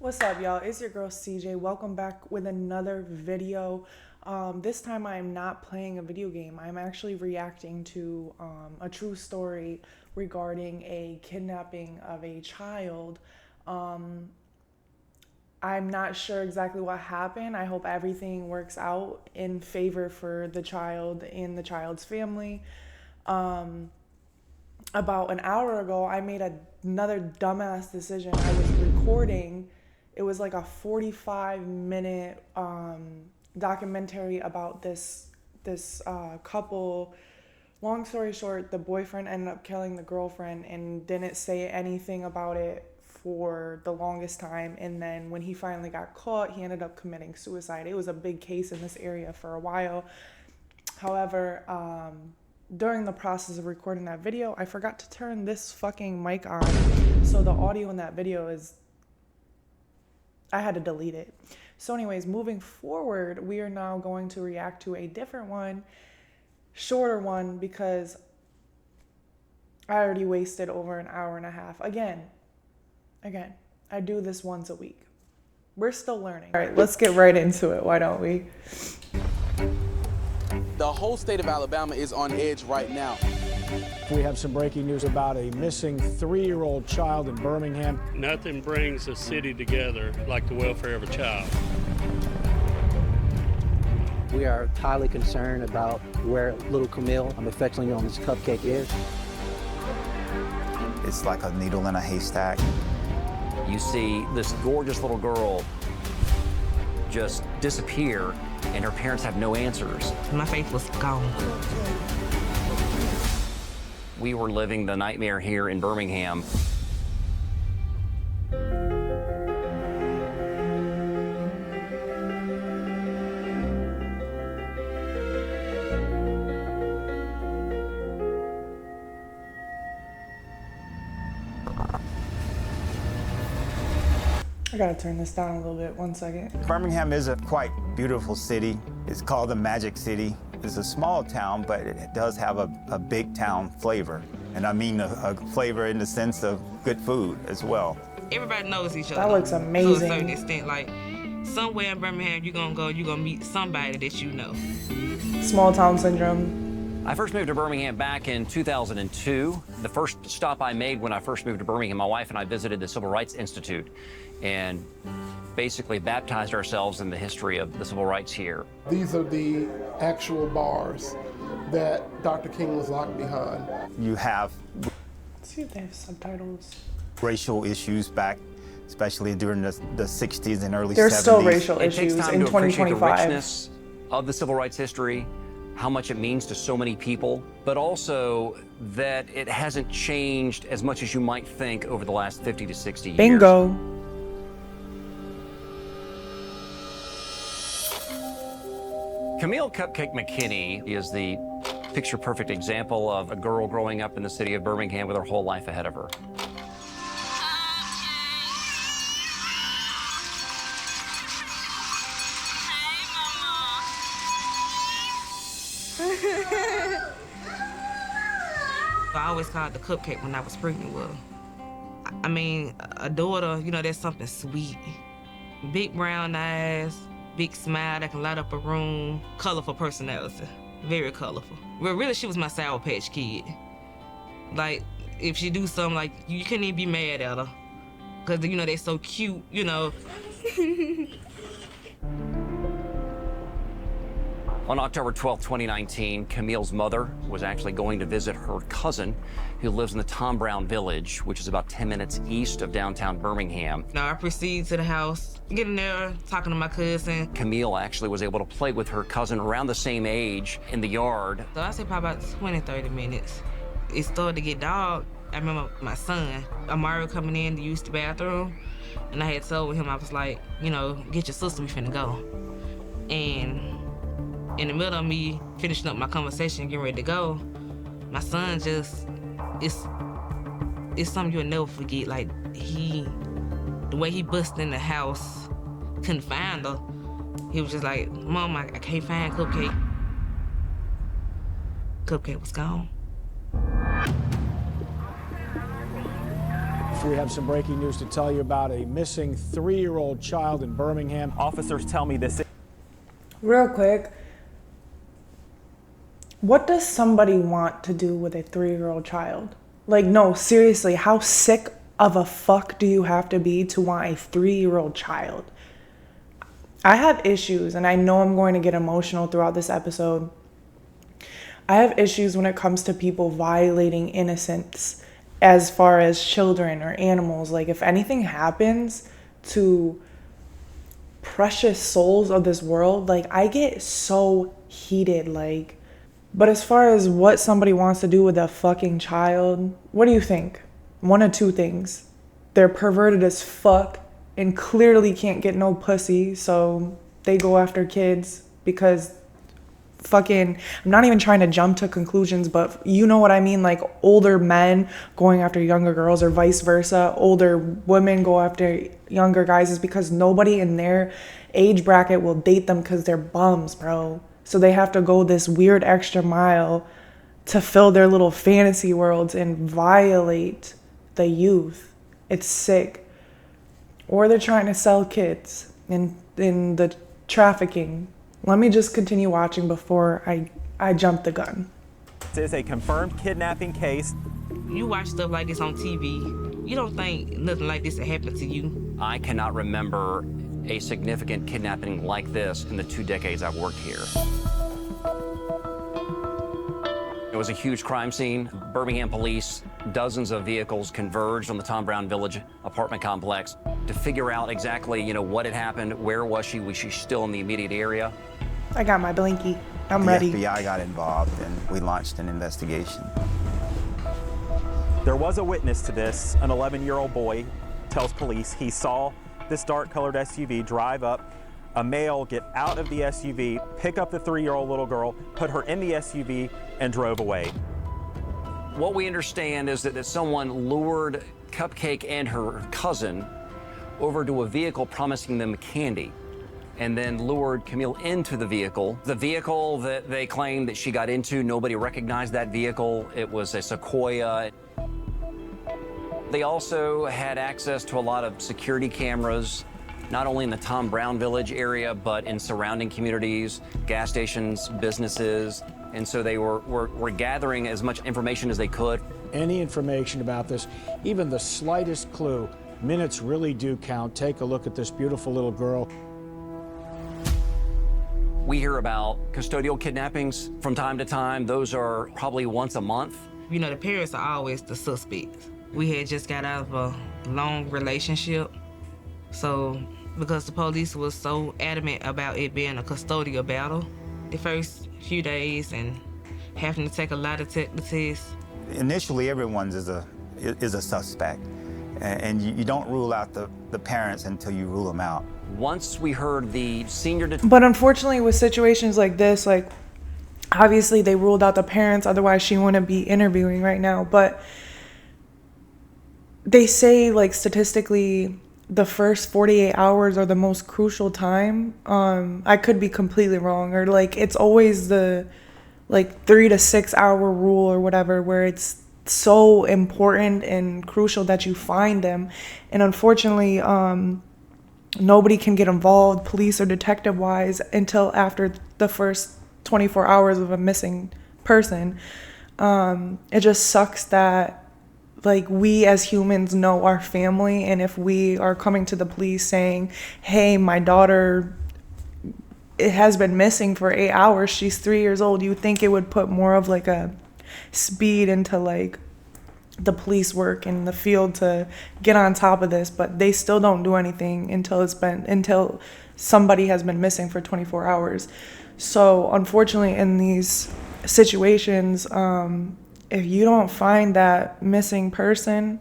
What's up, y'all? It's your girl CJ. Welcome back with another video. This time I am not playing a video game. I'm actually reacting to a true story regarding a kidnapping of a child. I'm not sure exactly what happened. I hope everything works out in favor for the child and the child's family. About an hour ago, I made another dumbass decision. I was recording. It was like a 45-minute documentary about this couple. Long story short, the boyfriend ended up killing the girlfriend and didn't say anything about it for the longest time. And then when he finally got caught, he ended up committing suicide. It was a big case in this area for a while. However, during the process of recording that video, I forgot to turn this fucking mic on. So the audio in that video I had to delete it. So anyways, moving forward, we are now going to react to a different one, shorter one, because I already wasted over an hour and a half. Again, I do this once a week. We're still learning. All right, let's get right into it. Why don't we? The whole state of Alabama is on edge right now. We have some breaking news about a missing 3-year-old child in Birmingham. Nothing brings a city together like the welfare of a child. We are highly concerned about where little Camille, affectionately known as Cupcake, is. It's like a needle in a haystack. You see this gorgeous little girl just disappear, and her parents have no answers. My faith was gone. We were living the nightmare here in Birmingham. I gotta turn this down a little bit. 1 second. Birmingham is a quite beautiful city. It's called the Magic City. It's a small town, but it does have a big town flavor. And I mean a flavor in the sense of good food as well. Everybody knows each other. That looks amazing. To a certain extent, like somewhere in Birmingham, you're gonna meet somebody that you know. Small town syndrome. I first moved to Birmingham back in 2002. The first stop I made when I first moved to Birmingham, my wife and I visited the Civil Rights Institute and basically baptized ourselves in the history of the civil rights here. These are the actual bars that Dr. King was locked behind. You have Let's see if they have subtitles. racial issues back, especially during the 60s and early 70s. There's still racial It takes issues time in to appreciate the 2025. richness of the civil rights history, how much it means to so many people, but also that it hasn't changed as much as you might think over the last 50 to 60 years. Bingo. Camille Cupcake McKinney is the picture-perfect example of a girl growing up in the city of Birmingham with her whole life ahead of her. I always called the Cupcake when I was pregnant with her. I mean, a daughter, that's something sweet. Big brown eyes, big smile that can light up a room, colorful personality, very colorful. Well, really, she was my Sour Patch Kid. Like, if she do something, like, you couldn't even be mad at her. Because, they're so cute, On October 12, 2019, Camille's mother was actually going to visit her cousin who lives in the Tom Brown Village, which is about 10 minutes east of downtown Birmingham. Now, I proceed to the house, getting there, talking to my cousin. Camille actually was able to play with her cousin around the same age in the yard. So I say probably about 20, 30 minutes. It started to get dark. I remember my son, Amari, coming in to use the bathroom, and I had told him, I was like, get your sister, we finna go. And in the middle of me finishing up my conversation, getting ready to go, my son just, it's something you'll never forget. Like, the way he busted in the house, couldn't find her. He was just like, Mom, I can't find Cupcake. Cupcake was gone. Next, we have some breaking news to tell you about a missing 3-year-old child in Birmingham. Officers tell me this. Real quick, what does somebody want to do with a 3-year-old child? Like, no, seriously, how sick of a fuck do you have to be to want a 3-year-old child? I have issues, and I know I'm going to get emotional throughout this episode. I have issues when it comes to people violating innocence as far as children or animals. Like, if anything happens to precious souls of this world, like, I get so heated, like. But as far as what somebody wants to do with a fucking child, what do you think? One of two things. They're perverted as fuck and clearly can't get no pussy, so they go after kids because fucking, I'm not even trying to jump to conclusions, but you know what I mean? Like, older men going after younger girls or vice versa. Older women go after younger guys is because nobody in their age bracket will date them because they're bums, bro. So they have to go this weird extra mile to fill their little fantasy worlds and violate the youth. It's sick. Or they're trying to sell kids in the trafficking. Let me just continue watching before I jump the gun. This is a confirmed kidnapping case. You watch stuff like this on TV, you don't think nothing like this would happen to you. I cannot remember a significant kidnapping like this in the 2 decades I've worked here. It was a huge crime scene. Birmingham police, dozens of vehicles converged on the Tom Brown Village apartment complex to figure out exactly, what had happened, where was she still in the immediate area. I got my blinky. I'm ready. The FBI got involved and we launched an investigation. There was a witness to this. An 11-year-old boy tells police he saw this dark-colored SUV drive up, a male get out of the SUV, pick up the 3-year-old little girl, put her in the SUV, and drove away. What we understand is that someone lured Cupcake and her cousin over to a vehicle promising them candy, and then lured Camille into the vehicle. The vehicle that they claim that she got into, nobody recognized that vehicle. It was a Sequoia. They also had access to a lot of security cameras, not only in the Tom Brown Village area, but in surrounding communities, gas stations, businesses. And so they were gathering as much information as they could. Any information about this, even the slightest clue, minutes really do count. Take a look at this beautiful little girl. We hear about custodial kidnappings from time to time. Those are probably once a month. The parents are always the suspects. We had just got out of a long relationship. So because the police was so adamant about it being a custodial battle, the first few days and having to take a lot of technical tests. Initially, everyone is a suspect, and you don't rule out the parents until you rule them out. Once we heard the senior... But unfortunately, with situations like this, like, obviously they ruled out the parents, otherwise she wouldn't be interviewing right now. But they say, like, statistically, the first 48 hours are the most crucial time. I could be completely wrong, or like it's always the 3 to 6 hour rule or whatever, where it's so important and crucial that you find them. And unfortunately, nobody can get involved, police or detective wise, until after the first 24 hours of a missing person. It just sucks that, like, we as humans know our family, and if we are coming to the police saying, hey, my daughter, it has been missing for 8 hours, she's 3 years old, you think it would put more of like a speed into like the police work in the field to get on top of this, but they still don't do anything until somebody has been missing for 24 hours. So unfortunately, in these situations, if you don't find that missing person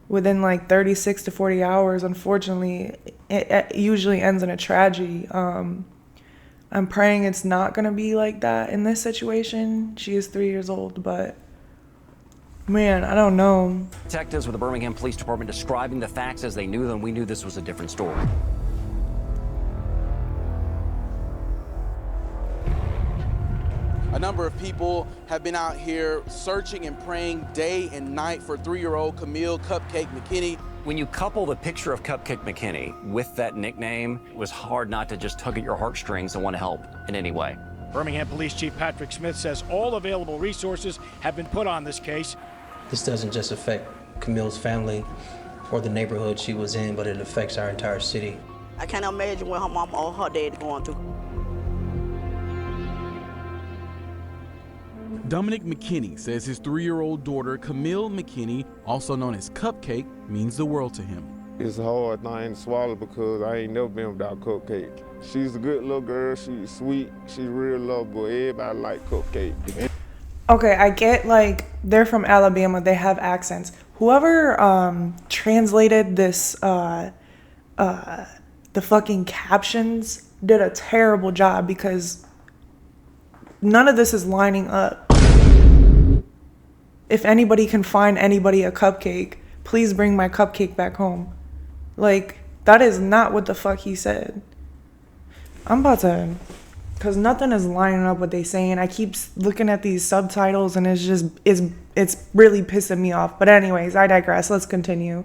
within like 36 to 40 hours, unfortunately, it usually ends in a tragedy. I'm praying it's not going to be like that in this situation. She is 3 years old, but man, I don't know. Detectives with the Birmingham Police Department describing the facts as they knew them. We knew this was a different story. A number of people have been out here searching and praying day and night for 3-year-old Camille Cupcake McKinney. When you couple the picture of Cupcake McKinney with that nickname, it was hard not to just tug at your heartstrings and want to help in any way. Birmingham Police Chief Patrick Smith says all available resources have been put on this case. This doesn't just affect Camille's family or the neighborhood she was in, but it affects our entire city. I can't imagine what her mom or her dad going through. Dominic McKinney says his 3-year-old daughter, Camille McKinney, also known as Cupcake, means the world to him. It's a hard thing to swallow because I ain't never been without Cupcake. She's a good little girl, she's sweet, she's real lovable. Everybody like Cupcake. Okay, I get like they're from Alabama, they have accents. Whoever translated this, the fucking captions did a terrible job because none of this is lining up. If anybody can find anybody a cupcake, please bring my cupcake back home. Like, that is not what the fuck he said. I'm about to, because nothing is lining up what they saying. I keep looking at these subtitles and it's really pissing me off. But anyways, I digress. Let's continue.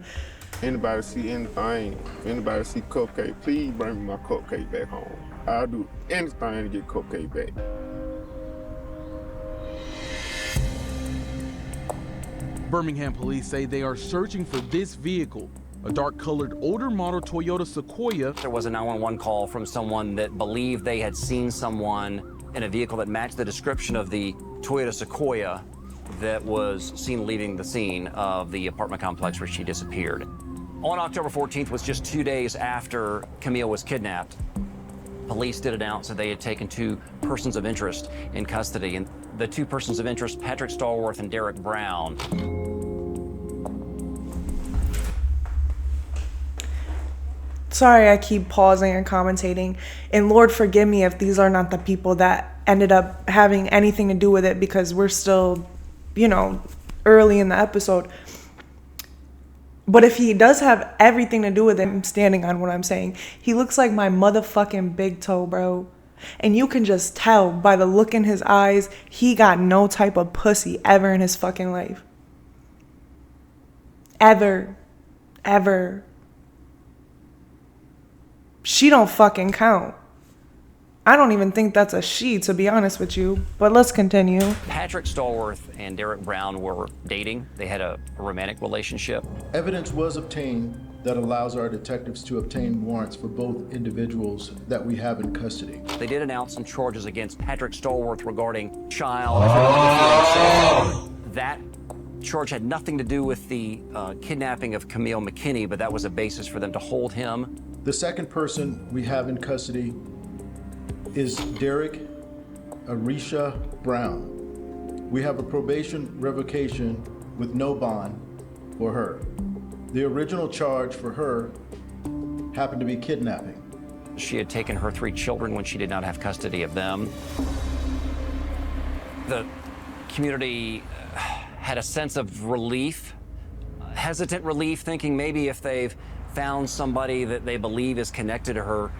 Anybody see anything, anybody see Cupcake, please bring me my cupcake back home. I'll do anything to get Cupcake back. Birmingham police say they are searching for this vehicle, a dark-colored older model Toyota Sequoia. There was a 911 call from someone that believed they had seen someone in a vehicle that matched the description of the Toyota Sequoia that was seen leaving the scene of the apartment complex where she disappeared. On October 14th was just 2 days after Camille was kidnapped. Police did announce that they had taken 2 persons of interest in custody, and the 2 persons of interest, Patrick Stallworth and Derek Brown. Sorry, I keep pausing and commentating. And Lord, forgive me if these are not the people that ended up having anything to do with it because we're still, early in the episode. But if he does have everything to do with it, I'm standing on what I'm saying. He looks like my motherfucking big toe, bro. And you can just tell by the look in his eyes, he got no type of pussy ever in his fucking life. Ever. She don't fucking count. I don't even think that's a she, to be honest with you. But let's continue. Patrick Stallworth and Derek Brown were dating. They had a romantic relationship. Evidence was obtained that allows our detectives to obtain warrants for both individuals that we have in custody. They did announce some charges against Patrick Stallworth regarding child. That charge had nothing to do with the kidnapping of Camille McKinney, but that was a basis for them to hold him. The second person we have in custody is Derek Arisha Brown. We have a probation revocation with no bond for her. The original charge for her happened to be kidnapping. She had taken her 3 children when she did not have custody of them. The community had a sense of relief, hesitant relief, thinking maybe if they've found somebody that they believe is connected to her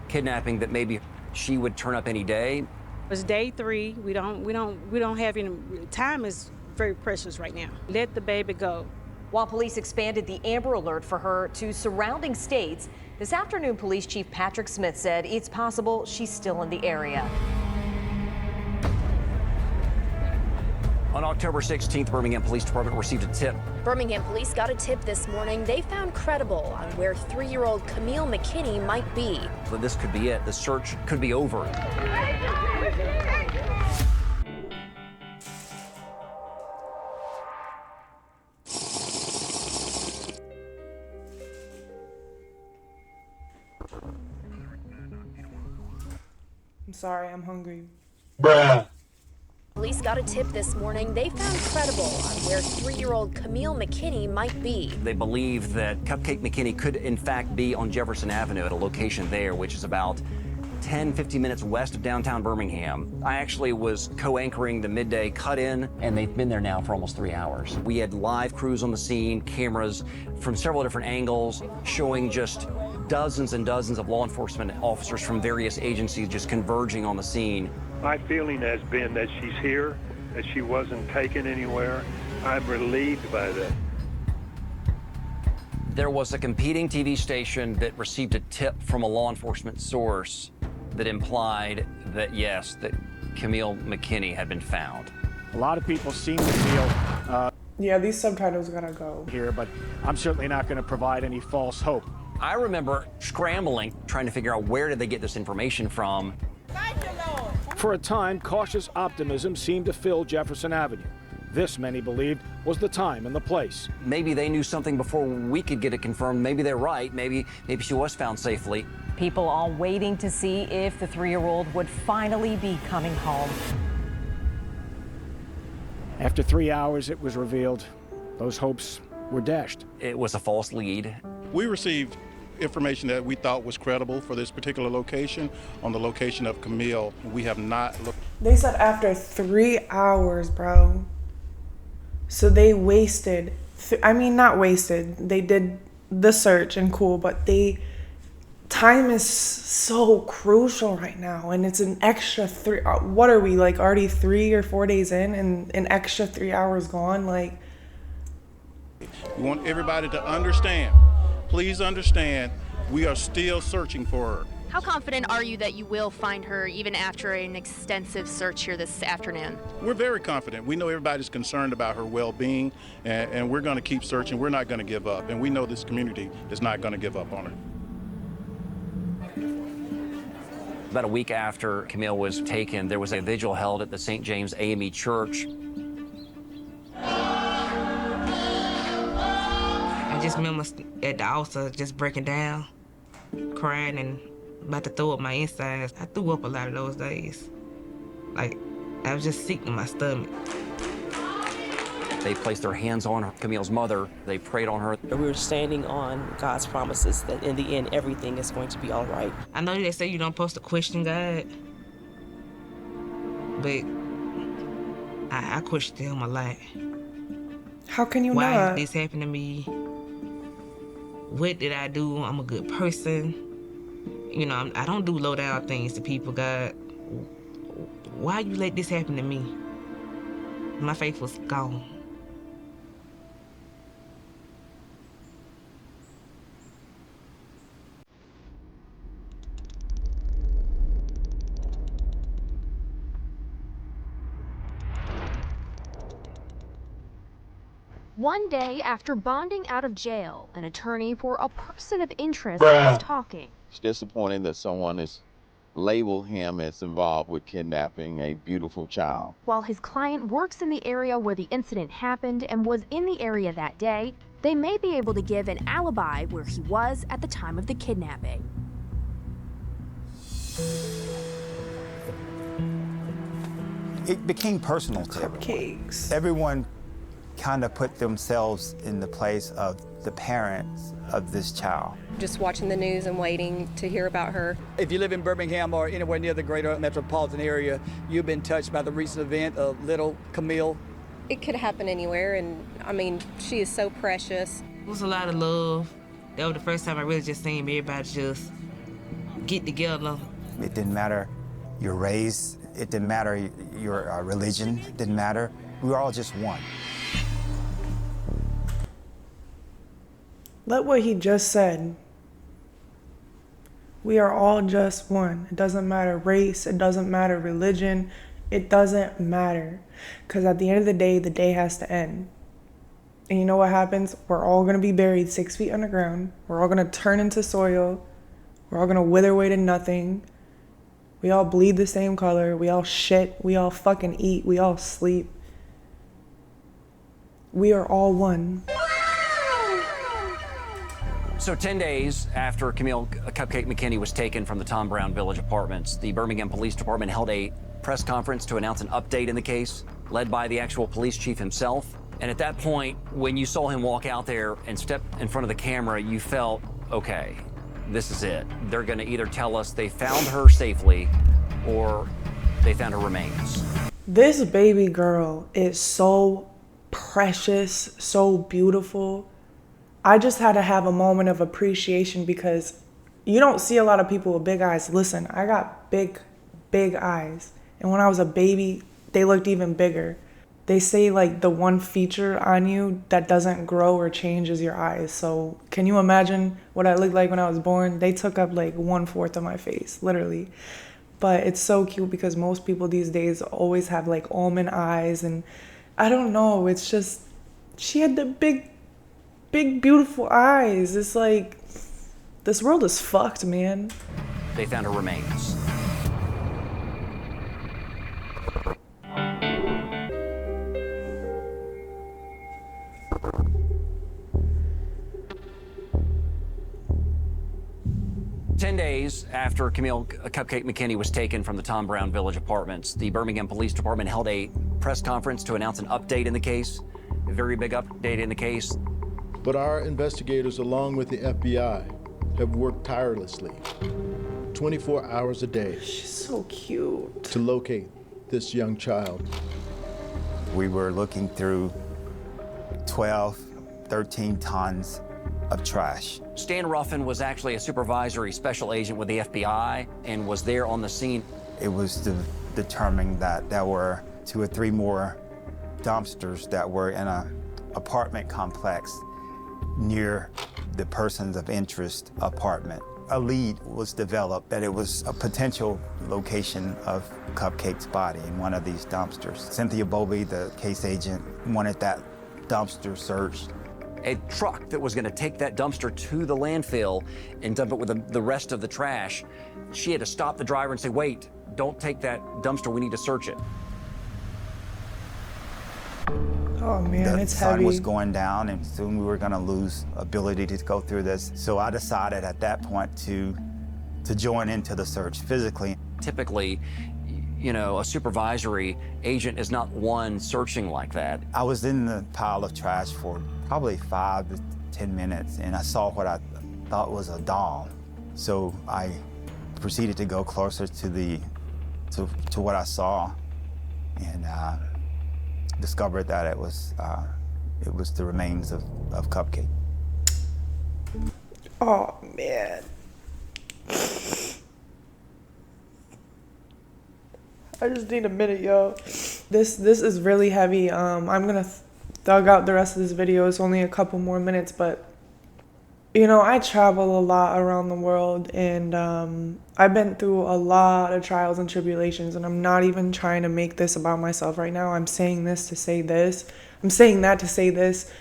kidnapping, that maybe she would turn up any day. It's day 3. We don't have any. Time is very precious right now. Let the baby go. While police expanded the Amber Alert for her to surrounding states, this afternoon Police Chief Patrick Smith said it's possible she's still in the area. On October 16th, Birmingham Police Department received a tip. Birmingham police got a tip this morning they found credible on where 3-year-old Camille McKinney might be. But this could be it. The search could be over. I'm sorry, I'm hungry. Bruh. Police got a tip this morning they found credible on where 3-year-old Camille McKinney might be. They believe that Cupcake McKinney could in fact be on Jefferson Avenue at a location there, which is about 10-15 minutes west of downtown Birmingham. I actually was co-anchoring the midday cut-in, and they've been there now for almost 3 hours. We had live crews on the scene, cameras from several different angles, showing just dozens and dozens of law enforcement officers from various agencies just converging on the scene My feeling has been that she's here, that she wasn't taken anywhere. I'm relieved by that. There was a competing TV station that received a tip from a law enforcement source that implied that, yes, that Camille McKinney had been found. A lot of people seem to feel Yeah, these subtitles gotta go. here, but I'm certainly not going to provide any false hope. I remember scrambling, trying to figure out where did they get this information from. For a time, cautious optimism seemed to fill Jefferson Avenue. This, many believed, was the time and the place. Maybe they knew something before we could get it confirmed. Maybe they're right. Maybe she was found safely. People all waiting to see if the 3-year-old would finally be coming home. After 3 hours, it was revealed those hopes were dashed. It was a false lead. We received information that we thought was credible for this particular location. On the location of Camille, we have not looked. They said after 3 hours, bro. So they wasted, not wasted, they did the search and cool, but time is so crucial right now, and it's an extra what are we, like already 3 or 4 days in and an extra 3 hours gone? Like, We want everybody to understand, please understand, we are still searching for her. How confident are you that you will find her even after an extensive search here this afternoon? We're very confident. We know everybody's concerned about her well-being, and we're going to keep searching. We're not going to give up, and we know this community is not going to give up on her. About a week after Camille was taken, there was a vigil held at the St. James AME Church. I just remember at the altar just breaking down, crying, and about to throw up my insides. I threw up a lot of those days. Like, I was just sick in my stomach. They placed their hands on Camille's mother. They prayed on her. We're standing on God's promises that in the end, everything is going to be all right. I know they say you don't supposed to question God, but I question him a lot. How can you Why not? did this happen to me? What did I do? I'm a good person. You know, I don't do low down things to people, God. Why you let this happen to me? My faith was gone. One day after bonding out of jail, an attorney for a person of interest Bruh. was talking. It's disappointing that someone has labeled him as involved with kidnapping a beautiful child. While his client works in the area where the incident happened and was in the area that day, they may be able to give an alibi where he was at the time of the kidnapping. It became personal to everyone. Everyone kind of put themselves in the place of the parents of this child. Just watching the news and waiting to hear about her. If you live in Birmingham or anywhere near the greater metropolitan area, you've been touched by the recent event of little Camille. It could happen anywhere, and I mean, she is so precious. It was a lot of love. That was the first time I really just seen everybody just get together. It didn't matter your race, it didn't matter your religion, it didn't matter. We were all just one. Let what he just said. We are all just one. It doesn't matter race, it doesn't matter religion, it doesn't matter. Because at the end of the day has to end. And you know what happens? We're all gonna be buried 6 feet underground. We're all gonna turn into soil. We're all gonna wither away to nothing. We all bleed the same color. We all shit. We all fucking eat. We all sleep. We are all one. So 10 days after Camille Cupcake McKinney was taken from the Tom Brown Village Apartments, the Birmingham Police Department held a press conference to announce an update in the case, led by the actual police chief himself. And at that point, when you saw him walk out there and step in front of the camera, you felt, okay, this is it. They're gonna either tell us they found her safely or they found her remains. This baby girl is so precious, so beautiful. I just had to have a moment of appreciation because you don't see a lot of people with big eyes. Listen, I got big eyes. And when I was a baby, they looked even bigger. They say like the one feature on you that doesn't grow or change is your eyes. So can you imagine what I looked like when I was born? They took up like 1/4 of my face, literally. But it's so cute because most people these days always have like almond eyes, and I don't know, it's just, she had the big, beautiful eyes. It's like, this world is fucked, man. They found her remains. Ten days after Camille Cupcake McKinney was taken from the Tom Brown Village Apartments, the Birmingham Police Department held a press conference to announce an update in the case, a very big update in the case. But our investigators, along with the FBI, have worked tirelessly, 24 hours a day. She's so cute. To locate this young child. We were looking through 12, 13 tons of trash. Stan Ruffin was actually a supervisory special agent with the FBI and was there on the scene. It was determined that there were 2 or 3 more dumpsters that were in an apartment complex near the persons of interest apartment. A lead was developed that it was a potential location of Cupcake's body in one of these dumpsters. Cynthia Bowlby, the case agent, wanted that dumpster searched. A truck that was going to take that dumpster to the landfill and dump it with the rest of the trash. She had to stop the driver and say, wait, don't take that dumpster, we need to search it. Oh man, it's heavy. The sun was going down and soon we were going to lose ability to go through this. So I decided at that point to join into the search physically. Typically, you know, a supervisory agent is not one searching like that. I was in the pile of trash for probably 5 to 10 minutes and I saw what I thought was a doll. So I proceeded to go closer to what I saw and discovered that it was the remains of Cupcake. Oh man. I just need a minute, yo. This is really heavy. I'm gonna thug out the rest of this video. It's only a couple more minutes, but you know, I travel a lot around the world and I've been through a lot of trials and tribulations, and I'm not even trying to make this about myself right now. I'm saying this to say this. I'm saying that to say this.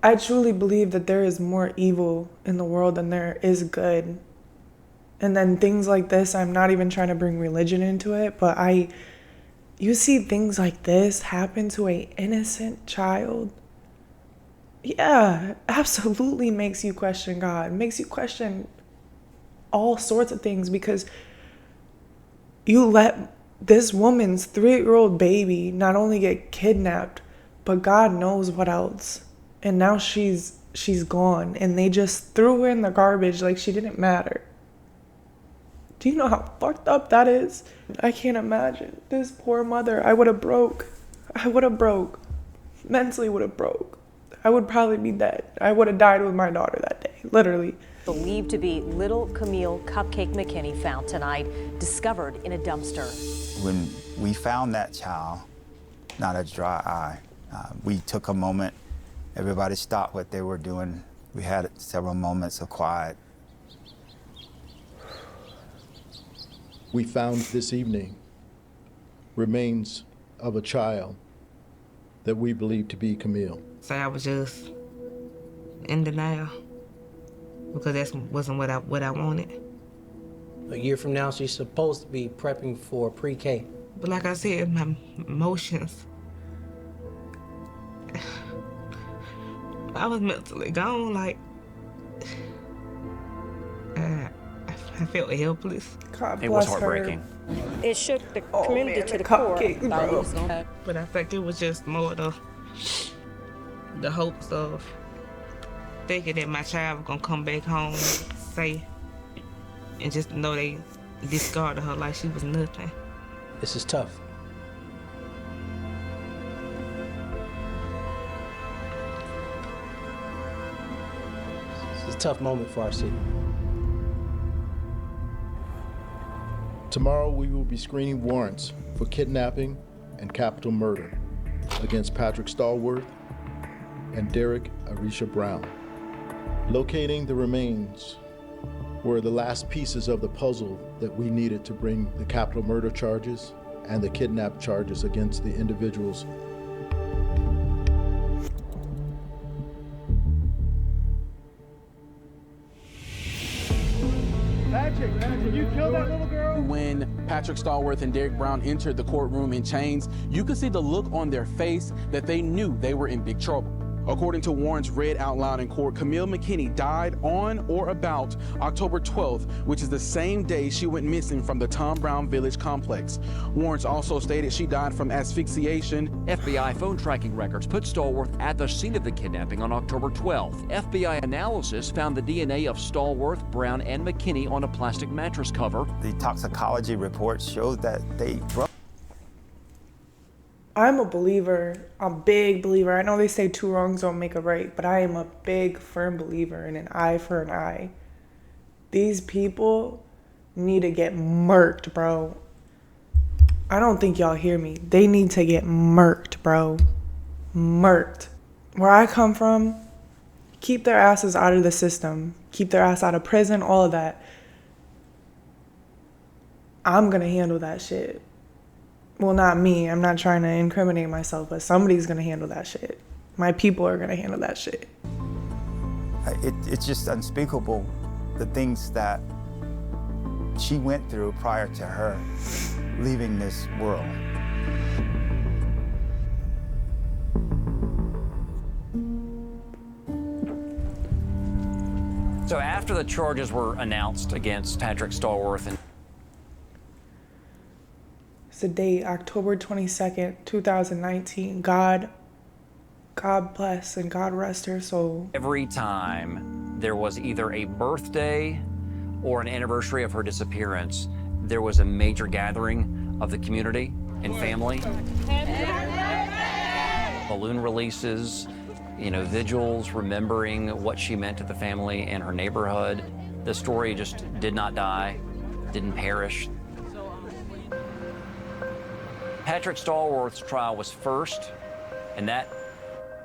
I truly believe that there is more evil in the world than there is good. And then things like this, I'm not even trying to bring religion into it, but you see things like this happen to an innocent child. Yeah, absolutely makes you question God, makes you question all sorts of things, because you let this woman's 3-year-old baby not only get kidnapped, but God knows what else. And now she's gone, and they just threw her in the garbage like she didn't matter. Do you know how fucked up that is? I can't imagine. This poor mother, I would have broke. Mentally would have broke. I would probably be dead. I would have died with my daughter that day, literally. Believed to be little Camille Cupcake McKinney found tonight, discovered in a dumpster. When we found that child, not a dry eye, we took a moment. Everybody stopped what they were doing. We had several moments of quiet. We found this evening remains of a child that we believe to be Camille. So I was just in denial because that wasn't what I wanted. A year from now, she's supposed to be prepping for pre-K. But like I said, my emotions, I was mentally gone. Like, I felt helpless. God it was heartbreaking. It shook the community to the core. But I think it was just more the hopes of thinking that my child was gonna come back home safe, and just know they discarded her like she was nothing. This is tough. It's a tough moment for our city. Tomorrow we will be screening warrants for kidnapping and capital murder against Patrick Stallworth and Derek Arisha Brown. Locating the remains were the last pieces of the puzzle that we needed to bring the capital murder charges and the kidnap charges against the individuals. Patrick, you killed that little girl? When Patrick Stallworth and Derek Brown entered the courtroom in chains, you could see the look on their face that they knew they were in big trouble. According to warrants read out loud in court, Camille McKinney died on or about October 12th, which is the same day she went missing from the Tom Brown Village complex. Warrants also stated she died from asphyxiation. FBI phone tracking records put Stallworth at the scene of the kidnapping on October 12th. FBI analysis found the DNA of Stallworth, Brown, and McKinney on a plastic mattress cover. The toxicology report showed that they drug. I'm a believer, a big believer. I know they say two wrongs don't make a right, but I am a big, firm believer in an eye for an eye. These people need to get murked, bro. I don't think y'all hear me. They need to get murked, bro. Murked. Where I come from, keep their asses out of the system. Keep their ass out of prison, all of that. I'm gonna handle that shit. Well, not me. I'm not trying to incriminate myself, but somebody's gonna handle that shit. My people are gonna handle that shit. It's just unspeakable, the things that she went through prior to her leaving this world. So after the charges were announced against Patrick Stallworth and It's the date, October 22nd, 2019. God bless and God rest her soul. every time there was either a birthday or an anniversary of her disappearance, there was a major gathering of the community and family. Balloon releases, vigils remembering what she meant to the family and her neighborhood. The story just did not die, didn't perish. Patrick Stallworth's trial was first, and that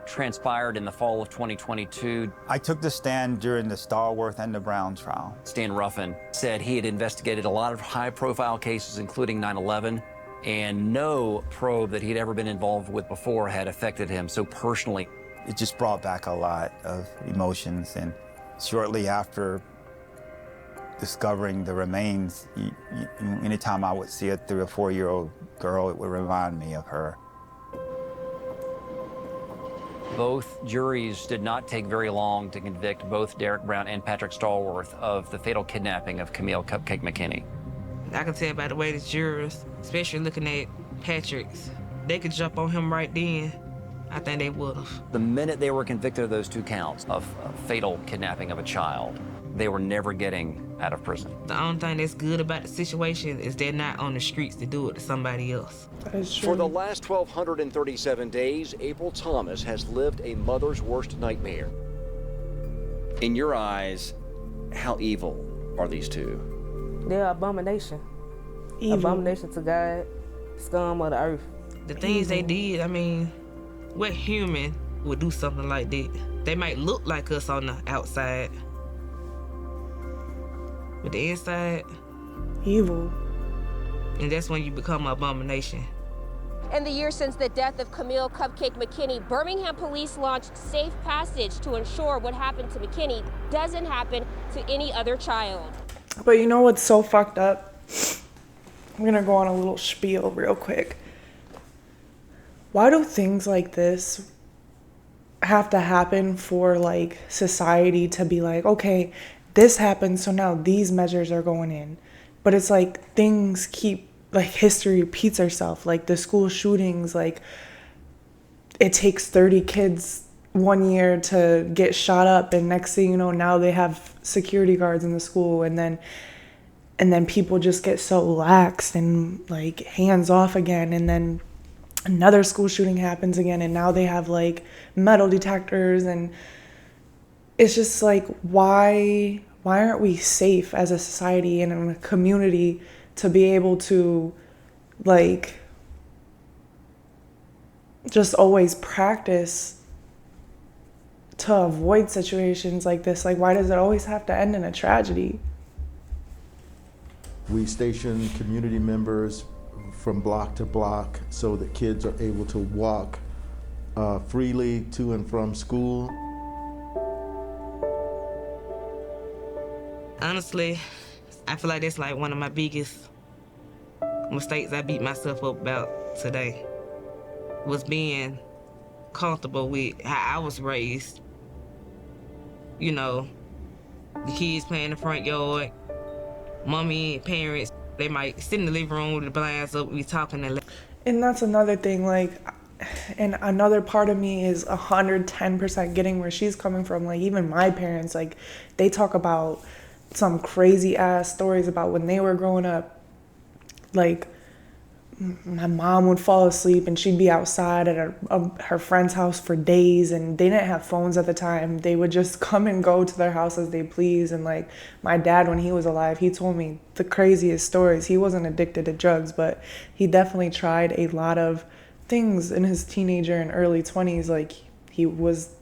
transpired in the fall of 2022. I took the stand during the Stallworth and the Brown trial. Stan Ruffin said he had investigated a lot of high-profile cases, including 9/11, and no probe that he'd ever been involved with before had affected him so personally. It just brought back a lot of emotions, and shortly after discovering the remains, anytime I would see a 3 or 4-year-old girl, it would remind me of her. Both juries did not take very long to convict both Derek Brown and Patrick Stallworth of the fatal kidnapping of Camille Cupcake McKinney. I can tell by the way the jurors, especially looking at Patrick's, they could jump on him right then. I think they would have. The minute they were convicted of those 2 counts of fatal kidnapping of a child, they were never getting out of prison. The only thing that's good about the situation is they're not on the streets to do it to somebody else. That is true. For the last 1,237 days, April Thomas has lived a mother's worst nightmare. In your eyes, how evil are these two? They're abomination. Evil. Abomination to God, scum of the earth. The things they did, what human would do something like that? They might look like us on the outside, but the inside, evil. And that's when you become an abomination. In the years since the death of Camille Cupcake McKinney, Birmingham police launched Safe Passage to ensure what happened to McKinney doesn't happen to any other child. But you know what's so fucked up? I'm gonna go on a little spiel real quick. Why do things like this have to happen for society to be like, okay, this happened, so now these measures are going in? But it's like things keep, history repeats itself. Like the school shootings, it takes 30 kids 1 year to get shot up, and next thing you know, now they have security guards in the school, and then people just get so lax and hands off again, and then another school shooting happens again, and now they have metal detectors, and it's just why aren't we safe as a society and in a community to be able to like just always practice to avoid situations like this. Like, why does it always have to end in a tragedy? We station community members from block to block so that kids are able to walk freely to and from school. Honestly, I feel like that's like one of my biggest mistakes I beat myself up about today, was being comfortable with how I was raised. You know, the kids playing in the front yard, mommy and parents, they might sit in the living room with the blinds up, we talking. And that's another thing, like, and another part of me is 110% getting where she's coming from. Like, even my parents, like, they talk about some crazy ass stories about when they were growing up. Like, my mom would fall asleep and she'd be outside at her friend's house for days, and they didn't have phones at the time. They would just come and go to their house as they please. And like, my dad, when he was alive, he told me the craziest stories. He wasn't addicted to drugs, but he definitely tried a lot of things in his teenager and early 20s. Like, he was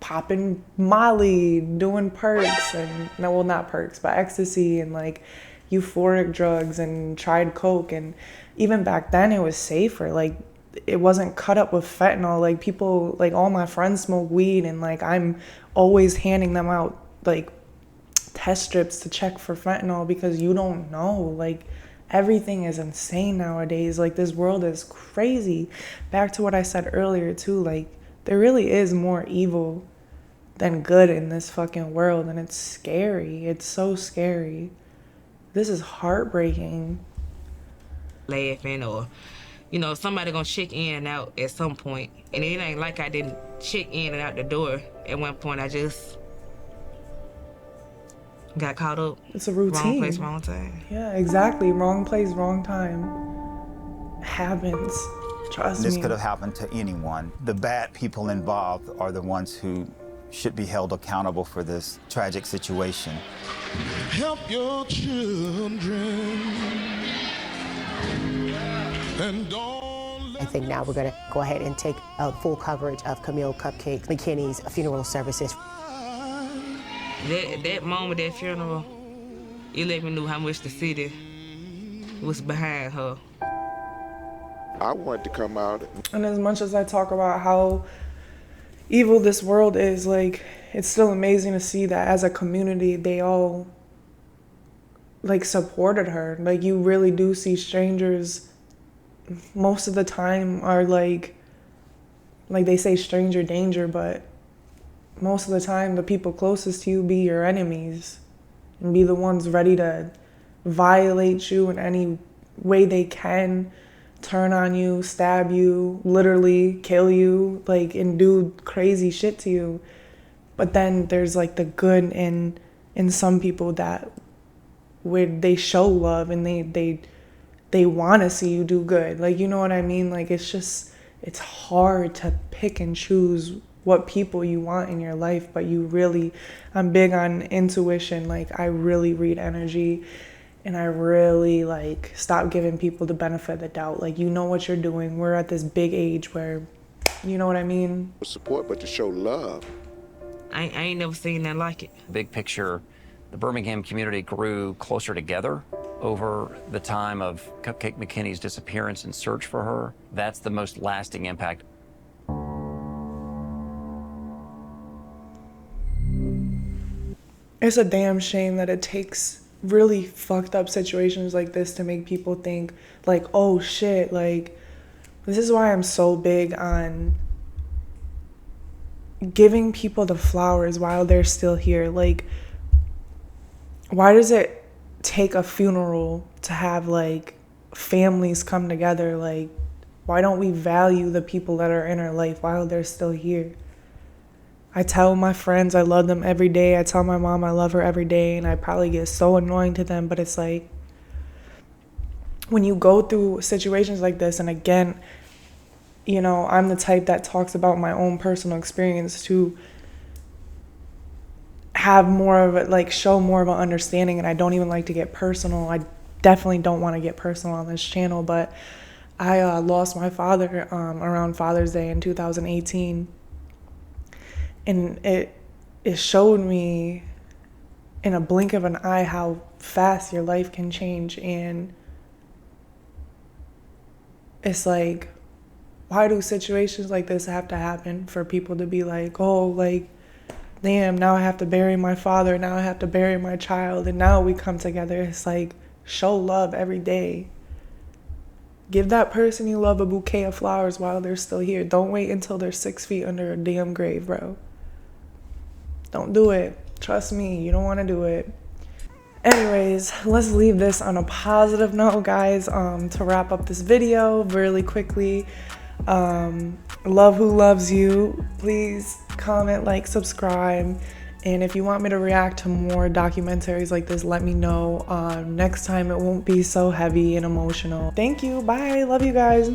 popping Molly, doing perks, and no, well, not perks, but ecstasy and like euphoric drugs, and tried coke. And even back then it was safer. Like, it wasn't cut up with fentanyl. Like, people, like, all my friends smoke weed, and like, I'm always handing them out like test strips to check for fentanyl, because you don't know. Like, everything is insane nowadays. Like, this world is crazy. Back to what I said earlier too, like, there really is more evil than good in this fucking world, and it's scary. It's so scary. This is heartbreaking. Laughing, or, you know, somebody gonna check in and out at some point. And it ain't like I didn't check in and out the door. At one point, I just got caught up. It's a routine. Wrong place, wrong time. Yeah, exactly. Wrong place, wrong time. Happens. Trust me. This could have happened to anyone. The bad people involved are the ones who should be held accountable for this tragic situation. Help your children. And don't. I think now we're going to go ahead and take full coverage of Camille Cupcake McKinney's funeral services. That moment, that funeral, it let me know how much the city was behind her. I wanted to come out. And as much as I talk about how evil this world is, like, it's still amazing to see that as a community, they all like supported her. Like, you really do see strangers most of the time are like they say stranger danger, but most of the time the people closest to you be your enemies and be the ones ready to violate you in any way they can, turn on you, stab you, literally kill you, like, and do crazy shit to you. But then there's like the good in some people that where they show love and they want to see you do good. Like, you know what I mean? Like, it's hard to pick and choose what people you want in your life, but I'm big on intuition. Like, I really read energy, and I really like stop giving people the benefit of the doubt. Like, you know what you're doing. We're at this big age where, you know what I mean? Support, but to show love. I ain't never seen that like it. Big picture, the Birmingham community grew closer together over the time of Cupcake McKinney's disappearance and search for her. That's the most lasting impact. It's a damn shame that it takes really fucked up situations like this to make people think, like, oh shit, like, this is why I'm so big on giving people the flowers while they're still here. Like, why does it take a funeral to have like families come together? Like, why don't we value the people that are in our life while they're still here? I tell my friends I love them every day. I tell my mom I love her every day, and I probably get so annoying to them, but it's like, when you go through situations like this, and again, you know, I'm the type that talks about my own personal experience to have more of it, like, show more of an understanding, and I don't even like to get personal. I definitely don't want to get personal on this channel, but I lost my father around Father's Day in 2018. And it showed me in a blink of an eye how fast your life can change. And it's like, why do situations like this have to happen for people to be like, oh, like, damn, now I have to bury my father, now I have to bury my child, and now we come together. It's like, show love every day. Give that person you love a bouquet of flowers while they're still here. Don't wait until they're 6 feet under a damn grave, bro. Don't do it. Trust me, you don't want to do it. Anyways, let's leave this on a positive note, guys. To wrap up this video really quickly, love who loves you. Please comment, like, subscribe. And if you want me to react to more documentaries like this, let me know. Next time it won't be so heavy and emotional. Thank you. Bye. Love you guys.